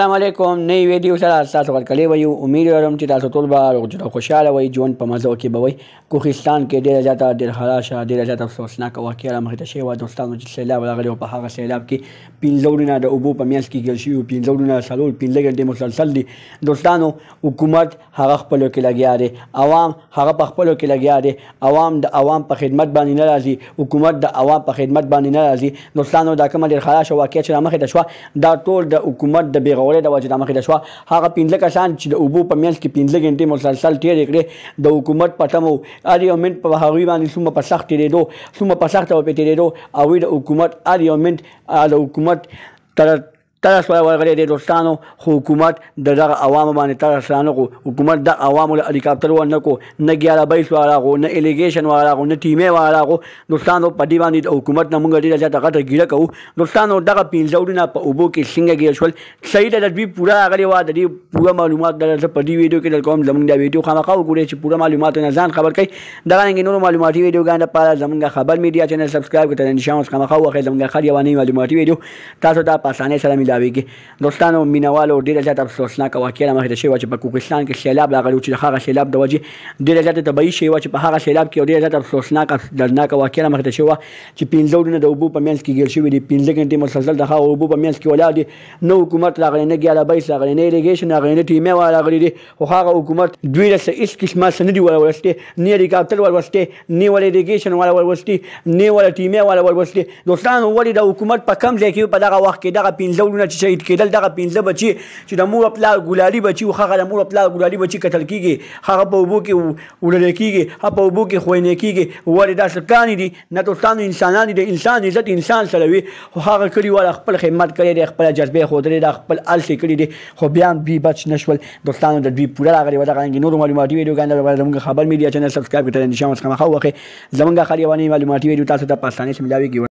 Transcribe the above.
السلام علیکم نئی ویډیو سره تاسو ورکړی وي امید لرم چې تاسو ټول به روغ خوشحاله وئ ژوند په مزو کې به وئ کوهستان کې ډېره زیاته ډېر خراشه ډېره زیاته افسوسناکه واقعه رامخې ته شوې وه دوستانو چې سیلاب راغلی و په هغه سیلاب کې 15 ورونه د اوبو په منځ کې ګیر شوي وو 15 ورونه څلور 15 ګنټې مسلسل دي دوستانو حکومت هغه خپلو کې لګیا دی عوام هغه په خپلو کې لګیا دی عوام د عوام په خدمت باندې نه راځي حکومت د عوام په خدمت باندې نه راځي دوستانو دا کومه ډېر خراشه واقعه چې رامخې ته شوه دا ټول د حکومت د بېغورۍ د وجې رامخې ته شوه هغه 15 کسان چې د اوبو په منځ کې 15 ګنټې مسلسل تېرې کړې د حکومت په تمه هر یو منټ په هغوی باندې څومره په سخت تېرېدو څومره په سخته به پرې تېرېدو هغوی د حکومت هر یو منټ د حکومت ترس ورغلی دی دوستانو خو حکومت د دغه عوامو باندې ترس رانغو حکومت د عوامو له هلیکاپټر ورنه کو نه 11 بیس وراغو نه الیګیشن وراغو نه ټیمې وراغو دوستانو په دې باندې د حکومت نه موږ ډېره زیاته غټه ګیره کوو دوستانو دغه 15 ورونه په اوبو کې څنګه ګیر شول صحیح ده د دوی پوره راغلې وه د دې پوره معلومات زه په دې ویډیو کې درکوم زموږ دا ویډیو خامخا وګورئ چې پوره معلوماتو نه ځان خبر کړئ دغه نورو معلوماتي ویډیوګانو لپاره زموږ خبر میډیا چینل سبسکرایب کړئ نشان اوس خامخا وخی زموږ هر یوه نوې معلوماتي ویډیو تاسو ته په اسانۍ سره میلاویږي دوستانو مینوالو ډېره زیاته افسوسناکه واقعه رامخې ته شوې وه چې په کوهستان کې سیلاب راغلی و چې د هغه سیلاب د وجې ډېره زیاته طبعي شوې وه چې په هغه سیلاب کې یو ډېره زیاته افسوسناکه دردناکه واقعه رامخې ته شوې وه چې 15 ورونه د اوبو په منځ کې ګیر شوي دي 15 ګنټې مسلسل د هغه اوبو په منځ کې ولاړ دي نه حکومت راغلی نه 11 بیس راغلی نه الیګیشن راغلی نه ټیمې راغلی دي خو هغه حکومت دوی له هېڅ قسمه څه نه دي ورولستی نه هلیکاپټر ورولستی نه ول الیګیشن والا ورولستی نه ول ټیمې والا ورولستی دوستانو ولې د حکومت په کم ځای کې په دغه وخت کې دغه 15 ورونه چې شهید کېدل دغه 15 بچي چې د مور پلار ګلالي بچي و هغه د مور پلار ګلالي بچي قتل کېږي هغه په اوبو کې وړلی کېږي هغه په اوبو کې خوینې کېږي ولې دا سکانې دي نه دوستانو انسانان دي د انسان عزت انسان سره وي خو هغه کلي والا خپل خدمت کړی دی خپله جذبې ښودلې ده خپل السې کړي دي خو بیا هم دوی بچ نه شول دوستانو د دوی پوره راغلې وه دغه رنګې نورو معلوماتي ویډیوګانو لپاره زموږ خبر میډیا چینل سبسکرایب کړئ نشان اوس خامخا ووهئ زموږ هر یوه نوې معلوماتي ویډیو تاسو ته په اسانۍ سره میلاویږي